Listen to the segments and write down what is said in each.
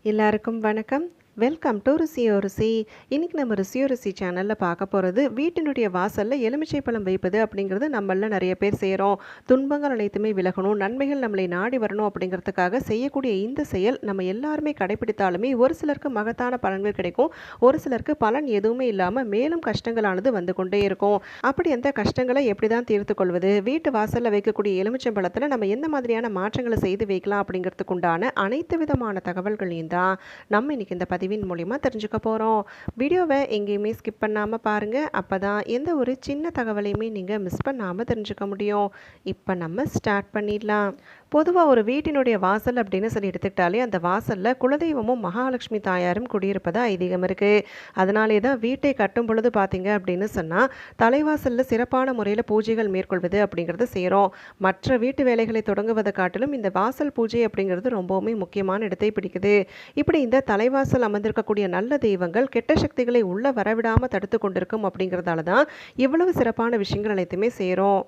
எல்லாருக்கும் வணக்கம். Welcome to ருசியோ ருசி. இன்றைக்கி நம்ம ருசியோ ருசி சேனலில் பார்க்க போகிறது வீட்டினுடைய வாசலில் எலுமிச்சை பழம் வைப்பது அப்படிங்கிறது நம்மள நிறைய பேர் செய்கிறோம். துன்பங்கள் அனைத்துமே விலகணும், நன்மைகள் நம்மளை நாடி வரணும் அப்படிங்கிறதுக்காக செய்யக்கூடிய இந்த செயல் நம்ம எல்லாருமே கடைபிடித்தாலுமே ஒரு சிலருக்கு மகத்தான பலன்கள் கிடைக்கும், ஒரு சிலருக்கு பலன் எதுவுமே இல்லாமல் மேலும் கஷ்டங்களானது வந்து கொண்டே இருக்கும். அப்படி அந்த கஷ்டங்களை எப்படி தான் தீர்த்து கொள்வது, வீட்டு வாசலில் வைக்கக்கூடிய எலுமிச்சை பழத்தில் நம்ம எந்த மாதிரியான மாற்றங்களை செய்து வைக்கலாம் அப்படிங்கிறதுக்கு உண்டான அனைத்து விதமான தகவல்களையும் தான் நம்ம இன்றைக்கி இந்த பதிவின் மூலிமா தெரிஞ்சுக்க போகிறோம். வீடியோவை எங்கேயுமே ஸ்கிப் பண்ணாமல் பாருங்கள், அப்போ தான் எந்த ஒரு சின்ன தகவலையுமே நீங்கள் மிஸ் பண்ணாமல் தெரிஞ்சுக்க முடியும். இப்போ நம்ம ஸ்டார்ட் பண்ணிடலாம். பொதுவாக ஒரு வீட்டினுடைய வாசல் அப்படின்னு சொல்லி எடுத்துக்கிட்டாலே அந்த வாசலில் குலதெய்வமும் மகாலட்சுமி தாயாரும் குடியிருப்பதா ஐதீகம் இருக்குது. அதனாலே தான் வீட்டை கட்டும் பொழுது பார்த்தீங்க அப்படின்னு சொன்னால் தலைவாசலில் சிறப்பான முறையில் பூஜைகள் மேற்கொள்வது அப்படிங்கிறது செய்கிறோம். மற்ற வீட்டு வேலைகளை தொடங்குவதை காட்டிலும் இந்த வாசல் பூஜை அப்படிங்கிறது ரொம்பவுமே முக்கியமான இடத்தை பிடிக்குது. இப்படி இந்த தலைவாசல் அமர்ந்திருக்கக்கூடிய நல்ல தெய்வங்கள் கெட்ட சக்திகளை உள்ள வரவிடாமல் தடுத்து கொண்டிருக்கும் அப்படிங்கிறதால தான் இவ்வளவு சிறப்பான விஷயங்கள் அனைத்துமே செய்கிறோம்.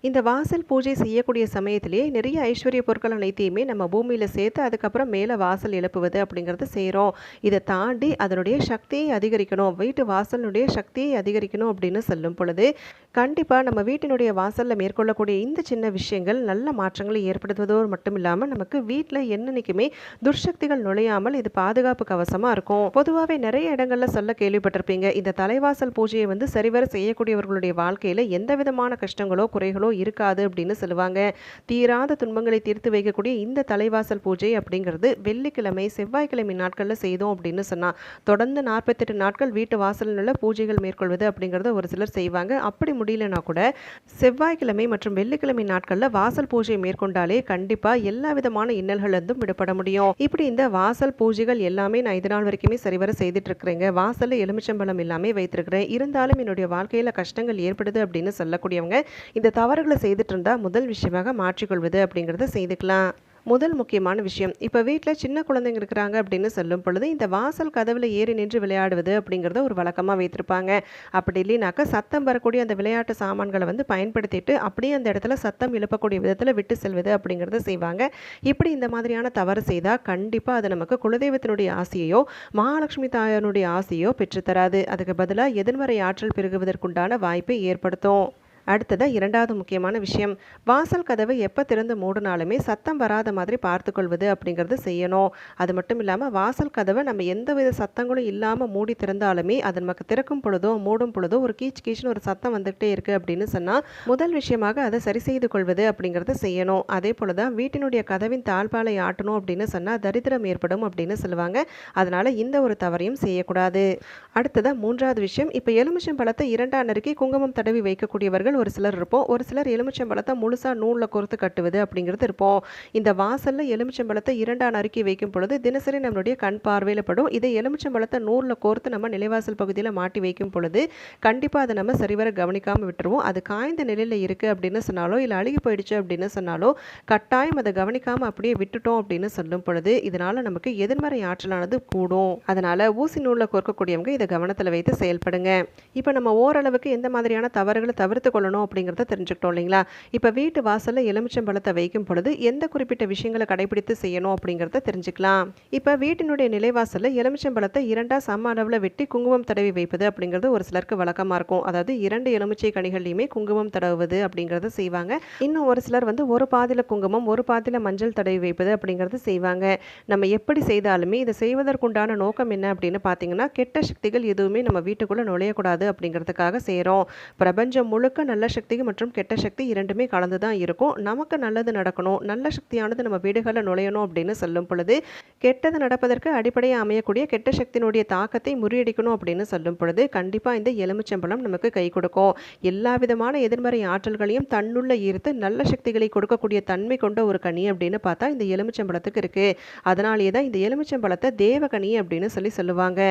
இந்த வாசல் பூஜை செய்யக்கூடிய சமயத்திலேயே நிறைய ஐஸ்வர்ய பொருட்கள் அனைத்தையுமே நம்ம பூமியில் சேர்த்து அதுக்கப்புறம் மேலே வாசல் எழுப்புவது அப்படிங்கிறது செய்கிறோம். இதை தாண்டி அதனுடைய சக்தியை அதிகரிக்கணும், வீட்டு வாசலினுடைய சக்தியை அதிகரிக்கணும் அப்படின்னு சொல்லும் பொழுது கண்டிப்பாக நம்ம வீட்டினுடைய வாசலில் மேற்கொள்ளக்கூடிய இந்த சின்ன விஷயங்கள் நல்ல மாற்றங்களை ஏற்படுத்துவதோடு மட்டும் இல்லாமல் நமக்கு வீட்டில் என்னன்னைக்குமே துர்சக்திகள் நுழையாமல் இது பாதுகாப்பு கவசமாக இருக்கும். பொதுவாகவே நிறைய இடங்களில் சொல்ல கேள்விப்பட்டிருப்பீங்க, இந்த தலைவாசல் பூஜையை சரிவர செய்யக்கூடியவர்களுடைய வாழ்க்கையில் எந்த விதமான கஷ்டங்களோ குறைகளோ இருக்காது அப்படின்னு சொல்லுவாங்க. தீராத துன்பங்களை தீர்த்து வைக்கக்கூடிய இந்த தலைவாசல் பூஜை அப்படிங்கிறது வெள்ளிக்கிழமை செவ்வாய்க்கிழமை நாட்களில் செய்தோம் அப்படின்னு சொன்னால் தொடர்ந்து 48 நாட்கள் வீட்டு வாசலில் பூஜைகள் மேற்கொள்வது அப்படிங்கிறத ஒரு சிலர் செய்வாங்க. அப்படி முடியலனா கூட செவ்வாய்க்கிழமை மற்றும் வெள்ளிக்கிழமை நாட்களில் வாசல் பூஜை மேற்கொண்டாலே கண்டிப்பாக எல்லா விதமான இன்னல்களிலிருந்தும் விடுபட முடியும். இப்படி இந்த வாசல் பூஜைகள் எல்லாமே நான் இது நாள் வரைக்குமே சரிவர செய்துட்டு இருக்கிறேங்க. வாசலில் எலுமிச்சம்பழம் எல்லாமே வைத்திருக்கிறேன். இருந்தாலும் என்னுடைய வாழ்க்கையில் கஷ்டங்கள் ஏற்படுது அப்படின்னு சொல்லக்கூடியவங்க இந்த தவறுகளை செய்துட்டு இருந்தால் முதல் விஷயமாக மாற்றிக்கொள்வது அப்படிங்கிறத செய்துக்கலாம். முதல் முக்கியமான விஷயம், இப்போ வீட்டில் சின்ன குழந்தைங்க இருக்கிறாங்க அப்படின்னு சொல்லும் பொழுது இந்த வாசல் கதவில் ஏறி நின்று விளையாடுவது அப்படிங்கிறத ஒரு வழக்கமாக வைத்திருப்பாங்க. அப்படி இல்லைனாக்கா சத்தம் வரக்கூடிய அந்த விளையாட்டு சாமான்களை பயன்படுத்திட்டு அப்படியே அந்த இடத்துல சத்தம் எழுப்பக்கூடிய விதத்தில் விட்டு செல்வது அப்படிங்கிறத செய்வாங்க. இப்படி இந்த மாதிரியான தவறு செய்தால் கண்டிப்பாக அது நமக்கு குலதெய்வத்தினுடைய ஆசையோ மகாலட்சுமி தாயாருடைய ஆசையோ பெற்றுத்தராது. அதுக்கு பதிலாக எதிர்மறை ஆற்றல் பெருகுவதற்குண்டான வாய்ப்பை ஏற்படுத்தும். அடுத்ததாக இரண்டாவது முக்கியமான விஷயம், வாசல் கதவை எப்போ திறந்து மூடினாலுமே சத்தம் வராத மாதிரி பார்த்துக்கொள்வது அப்படிங்கிறது செய்யணும். அது மட்டும் இல்லாமல் வாசல் கதவை நம்ம எந்தவித சத்தங்களும் இல்லாமல் மூடி திறந்தாலுமே அது நமக்கு திறக்கும் பொழுதோ மூடும் பொழுதோ ஒரு கீச் கீச்சுன்னு ஒரு சத்தம் வந்துகிட்டே இருக்குது அப்படின்னு சொன்னால் முதல் விஷயமாக அதை சரி செய்து கொள்வது அப்படிங்கிறத செய்யணும். அதே போல் தான் வீட்டினுடைய கதவின் தாழ்பாலை ஆட்டணும் அப்படின்னு சொன்னால் தரித்திரம் ஏற்படும் அப்படின்னு சொல்லுவாங்க. அதனால் இந்த ஒரு தவறையும் செய்யக்கூடாது. அடுத்ததாக மூன்றாவது விஷயம், இப்போ எலுமிச்சம் பழத்தை இரண்டாம் நறுக்கி குங்குமம் தடவி வைக்கக்கூடியவர்கள் பெண்கள் ஒரு சிலர் இருப்போம். ஒரு சிலர் எலுமிச்சம்பழத்தை முழுசா நூல்ல கோர்த்து கட்டுவது அப்படிங்கிறது இருப்போம். இந்த வாசல்ல எலுமிச்சம்பழத்தை 2ஆ நறுக்கி வைக்கும் பொழுது தினசரி நம்மளுடைய கண் பார்வையில படும். இதை எலுமிச்சம்பழத்தை நூல்ல கோர்த்து நம்ம நிலைவாசல் பகுதியில மாட்டி வைக்கும் பொழுது கண்டிப்பா அதை நம்ம சரிவர கவனிக்காம விட்டுருவோம். அது காய்ந்த நிலையில இருக்கு அப்படின்னு சொன்னாலோ, இல்ல அழுகி போயிடுச்சு அப்படின்னு சொன்னாலோ, கட்டாயம் அதை கவனிக்காம அப்படியே விட்டுட்டோம் அப்படின்னு சொல்லும் பொழுது இதனால நமக்கு எதிர்மறை ஆற்றலானது கூடும். அதனால ஊசி நூல்ல கோர்க்கக்கூடியவங்க இதை கவனத்துல வைத்து செயல்படுங்க. இப்ப நம்ம ஓரளவுக்கு எந்த மாதிரியான தவறுகளை தவிர்த்து கொள்ளணும் அப்படிங்கிறத தெரிஞ்சுக்கிட்டோம் இல்லைங்களா? இப்ப வீட்டு வாசல்ல எலுமிச்சம்பழத்தை வைக்கும் பொழுது எந்த குறிப்பிட்ட விஷயங்களை கடைபிடித்து செய்யணும் அப்படிங்கிறத தெரிஞ்சுக்கலாம். இப்ப வீட்டினுடைய நிலைவாசல்ல எலுமிச்சம்பழத்தை 2ஆ சம அளவுல வெட்டி குங்குமம் தடவி வைப்பது அப்படிங்கிறது ஒரு சிலருக்கு வழக்கமா இருக்கும். அதாவது 2 எலுமிச்சை கனிகள்லையுமே குங்குமம் தடவுவது அப்படிங்கிறத செய்வாங்க. இன்னும் ஒரு சிலர் ஒரு பாதியில குங்குமம் ஒரு பாதியில மஞ்சள் தடவி வைப்பது அப்படிங்கிறது செய்வாங்க. நம்ம எப்படி செய்தாலுமே இதை செய்வதற்குண்டான நோக்கம் என்ன அப்படின்னு பார்த்தீங்கன்னா, கெட்ட சக்திகள் எதுவுமே நம்ம வீட்டுக்குள்ள நுழையக்கூடாது அப்படிங்கிறதுக்காக செய்கிறோம். பிரபஞ்சம் முழுக்க நல்ல சக்தி மற்றும் கெட்ட சக்தி இரண்டுமே கலந்து தான் இருக்கும். நமக்கு நல்லது நடக்கணும், நல்ல சக்தியானது நம்ம வீடுகளில் நுழையணும் அப்படின்னு சொல்லும் பொழுது, கெட்டது நடப்பதற்கு அடிப்படையாக அமையக்கூடிய கெட்ட சக்தியினுடைய தாக்கத்தை முறியடிக்கணும் அப்படின்னு சொல்லும் பொழுது கண்டிப்பாக இந்த எலுமிச்சம்பழம் நமக்கு கை கொடுக்கும். எல்லா விதமான எதிர்மறை ஆற்றல்களையும் தன்னுள்ள ஈர்த்து நல்ல சக்திகளை கொடுக்கக்கூடிய தன்மை கொண்ட ஒரு கனி அப்படின்னு பார்த்தா இந்த எலுமிச்சம்பழத்துக்கு இருக்கு. அதனாலேயே தான் இந்த எலுமிச்சம்பழத்தை தேவகனி அப்படின்னு சொல்லுவாங்க.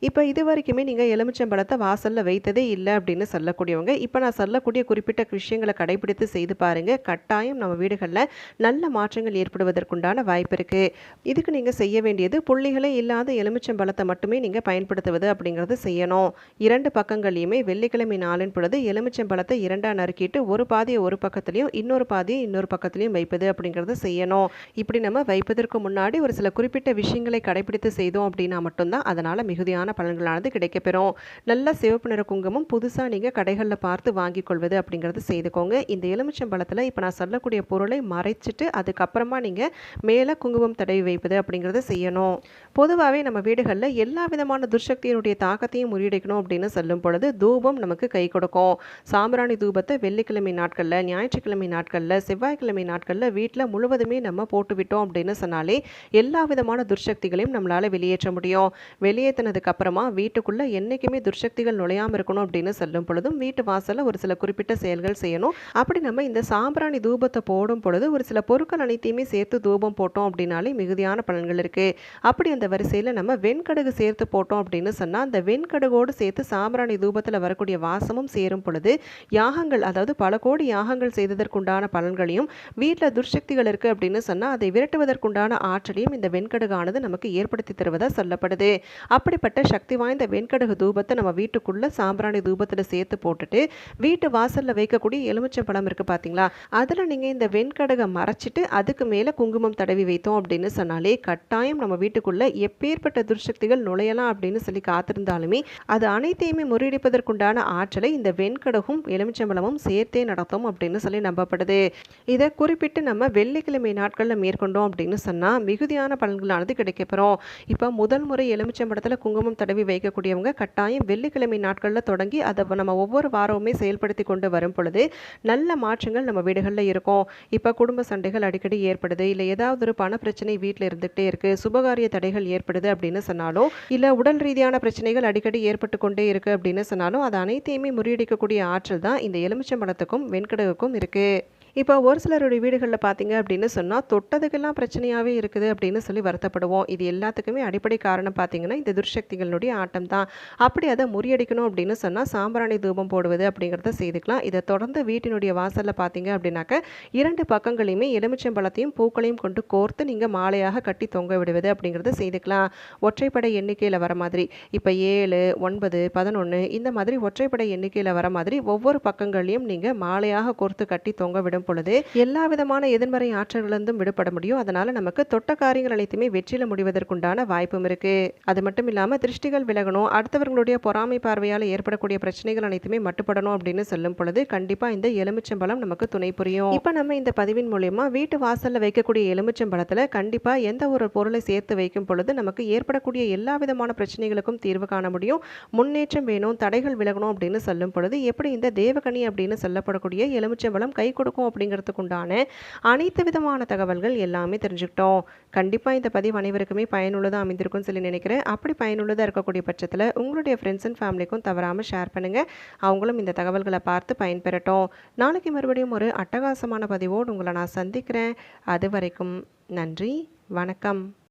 இப்போ இது வரைக்குமே நீங்கள் எலுமிச்சம்பழத்தை வாசலில் வைத்ததே இல்லை அப்படின்னு சொல்லக்கூடியவங்க, இப்போ நான் சொல்லக்கூடிய குறிப்பிட்ட விஷயங்களை கடைபிடித்து செய்து பாருங்கள். கட்டாயம் நம்ம வீடுகளில் நல்ல மாற்றங்கள் ஏற்படுவதற்குண்டான வாய்ப்பு இருக்குது. இதுக்கு நீங்கள் செய்ய வேண்டியது புள்ளிகளே இல்லாத எலுமிச்சம்பழத்தை மட்டுமே நீங்கள் பயன்படுத்துவது அப்படிங்கிறது செய்யணும். 2 பக்கங்களையுமே வெள்ளிக்கிழமை நாளின் பொழுது எலுமிச்சம்பழத்தை 2ஆ நறுக்கிட்டு ஒரு பாதியை ஒரு பக்கத்துலையும் இன்னொரு பாதியை இன்னொரு பக்கத்துலையும் வைப்பது அப்படிங்கிறது செய்யணும். இப்படி நம்ம வைப்பதற்கு முன்னாடி ஒரு சில குறிப்பிட்ட விஷயங்களை கடைபிடித்து செய்தோம் அப்படின்னா மட்டும்தான் அதனால் மிகுதியான பலன்களானது கிடைக்கப்பெறும். நல்ல சிவப்பு நிற குங்குமம் புதுசாக நீங்கள் கடைகளில் பார்த்து வாங்கி கொள்வது அப்படிங்கிறது செய்துக்கோங்க. இந்த எலுமிச்சம்பழத்தில் இப்போ நான் சொல்லக்கூடிய பொருளை மறைச்சிட்டு அதுக்கப்புறமா நீங்கள் மேலே குங்குமம் தடவி வைப்பது அப்படிங்கிறத செய்யணும். பொதுவாகவே நம்ம வீடுகளில் எல்லா விதமான துர்சக்தியினுடைய தாக்கத்தையும் முறியடிக்கணும் அப்படின்னு சொல்லும் பொழுது தூபம் நமக்கு கை கொடுக்கும். சாம்பிராணி தூபத்தை வெள்ளிக்கிழமை நாட்களில், ஞாயிற்றுக்கிழமை நாட்களில், செவ்வாய்க்கிழமை நாட்களில் வீட்டில் முழுவதுமே நம்ம போட்டுவிட்டோம் அப்படின்னு சொன்னாலே எல்லா விதமான துர்சக்திகளையும் நம்மளால் வெளியேற்ற முடியும். வெளியேற்றினதுக்கு அப்புறமா வீட்டுக்குள்ள என்னைக்குமே துர்சக்திகள் நுழையாம இருக்கணும் அப்படின்னு சொல்லும் பொழுதும் வீட்டு வாசல்ல ஒரு சில குறிப்பிட்ட செயல்கள் செய்யணும். அப்படி நம்ம இந்த சாம்பிராணி தூபத்தை போடும் பொழுது ஒரு சில பொருட்கள் அனைத்தையுமே சேர்த்து தூபம் போட்டோம் அப்படின்னாலே மிகுதியான பலன்கள் இருக்கு. அப்படி அந்த வரிசையில் நம்ம வெண்கடுகு சேர்த்து போட்டோம் அப்படின்னு சொன்னா அந்த வெண்கடுகோடு சேர்த்து சாம்பிராணி தூபத்தில் வரக்கூடிய வாசமும் சேரும் பொழுது யாகங்கள், அதாவது பல கோடி யாகங்கள் செய்ததற்குண்டான பலன்களையும் வீட்டில் துர்சக்திகள் இருக்கு அப்படின்னு சொன்னா அதை விரட்டுவதற்குண்டான ஆற்றலையும் இந்த வெண்கடுகானது நமக்கு ஏற்படுத்தி தருவதா சொல்லப்படுது. அப்படிப்பட்ட சக்தி வாய்ந்த வெண்கடுகு தூபத்தை நம்ம வீட்டுக்குள்ள சாம்பிராணி தூபத்தில் சேர்த்து போட்டுட்டு வீட்டு வாசல்ல வைக்கக்கூடிய எலுமிச்சம்பழம் இருக்கு பார்த்தீங்களா, அதில் நீங்கள் இந்த வெண்கடுகை மறைச்சிட்டு அதுக்கு மேலே குங்குமம் தடவி வைத்தோம் அப்படின்னு சொன்னாலே கட்டாயம் நம்ம வீட்டுக்குள்ள எப்பேற்பட்ட துர்சக்திகள் நுழையலாம் அப்படின்னு சொல்லி காத்திருந்தாலுமே அது அனைத்தையுமே முறியடிப்பதற்குண்டான ஆற்றலை இந்த வெண்கடுகும் எலுமிச்சம்பழமும் சேர்த்தே நடத்தும் அப்படின்னு சொல்லி நம்பப்படுது. இதை குறிப்பிட்டு நம்ம வெள்ளிக்கிழமை நாட்களில் மேற்கொண்டோம் அப்படின்னு சொன்னால் மிகுதியான பலன்களானது கிடைக்கப்பெறும். இப்போ முதல் முறை எலுமிச்சம்பழத்தில் குங்குமம் தடவி வைக்கக்கூடியவங்க கட்டாயம் வெள்ளிக்கிழமை நாட்களில் தொடங்கி அதை நம்ம ஒவ்வொரு வாரமுமே செயல்படுத்தி கொண்டு வரும் பொழுது நல்ல மாற்றங்கள் நம்ம வீடுகளில் இருக்கும். இப்போ குடும்ப சண்டைகள் அடிக்கடி ஏற்படுது, இல்லை ஏதாவது ஒரு பண பிரச்சனை வீட்டில் இருந்துகிட்டே இருக்கு, சுபகாரிய தடைகள் ஏற்படுது அப்படின்னு சொன்னாலும், இல்லை உடல் ரீதியான பிரச்சனைகள் அடிக்கடி ஏற்பட்டு கொண்டே இருக்கு அப்படின்னு சொன்னாலும் அது அனைத்தையுமே முறியடிக்கக்கூடிய ஆற்றல் தான் இந்த எலுமிச்சம்பழத்துக்கும் வெண்கடுகுக்கும் இருக்கு. இப்போ ஒரு சிலருடைய வீடுகளில் பார்த்தீங்க அப்படின்னு சொன்னால் தொட்டதுக்கெல்லாம் பிரச்சனையாகவே இருக்குது அப்படின்னு சொல்லி வருத்தப்படுவோம். இது எல்லாத்துக்குமே அடிப்படை காரணம் பார்த்தீங்கன்னா இந்த துர்சக்திகளுடைய ஆட்டம் தான். அப்படி அதை முறியடிக்கணும் அப்படின்னு சொன்னால் சாம்பிராணி தூபம் போடுவது அப்படிங்கிறத செய்துக்கலாம். இதை தொடர்ந்து வீட்டினுடைய வாசலில் பார்த்தீங்க அப்படின்னாக்க 2 பக்கங்களையுமே எலுமிச்சம்பழத்தையும் பூக்களையும் கொண்டு கோர்த்து நீங்கள் மாலையாக கட்டி தொங்க விடுவது அப்படிங்கிறத செய்துக்கலாம். ஒற்றைப்படை எண்ணிக்கையில் வர மாதிரி இப்போ 7, 9, 11 இந்த மாதிரி ஒற்றைப்படை எண்ணிக்கையில் வர மாதிரி ஒவ்வொரு பக்கங்களையும் நீங்கள் மாலையாக கோர்த்து கட்டி தொங்க விடும் பொழுது எல்லா விதமான எதிர்மறை ஆற்றல்களிலிருந்தும் விடுபட முடியும். அதனால நமக்கு தொட்ட காரியங்கள் அனைத்துமே வெற்றில முடிவதற்குண்டான வாய்ப்பும் இருக்கு. அது மட்டும் இல்லாம திருஷ்டிகள் விலகணும், அடுத்தவர்களுடைய பொறாமை பார்வையால் ஏற்படக்கூடிய பிரச்சனைகள் அனைத்துமே மட்டுப்படணும் அப்படின்னு சொல்லும் பொழுது கண்டிப்பா இந்த எலுமிச்சம்பழம் நமக்கு துணை புரியும். இப்ப நம்ம இந்த பதிவின் மூலமா வீட்டு வாசல்ல வைக்கக்கூடிய எலுமிச்சம்பழத்துல கண்டிப்பா எந்த ஒரு பொருளை சேர்த்து வைக்கும் பொழுது நமக்கு ஏற்படக்கூடிய எல்லா விதமான பிரச்சனைகளுக்கும் தீர்வு காண முடியும். முன்னேற்றம் வேணும், தடைகள் விலகணும் அப்படின்னு சொல்லும் பொழுது எப்படி இந்த தேவகனி அப்படின்னு சொல்லப்படக்கூடிய எலுமிச்சம்பழம் கை கொடுக்கும் அப்படிங்கிறதுக்கு உண்டான அனைத்து விதமான தகவல்கள் எல்லாமே தெரிஞ்சுக்கிட்டோம். கண்டிப்பாக இந்த பதிவு அனைவருக்குமே பயனுள்ளதாக அமைந்திருக்கும்னு சொல்லி நினைக்கிறேன். அப்படி பயனுள்ளதாக இருக்கக்கூடிய பட்சத்தில் உங்களுடைய ஃப்ரெண்ட்ஸ் அண்ட் ஃபேமிலிக்கும் தவறாமல் ஷேர் பண்ணுங்கள். அவங்களும் இந்த தகவல்களை பார்த்து பயன்பெறட்டும். நாளைக்கு மறுபடியும் ஒரு அட்டகாசமான பதிவோடு உங்களை நான் சந்திக்கிறேன். அது வரைக்கும் நன்றி, வணக்கம்.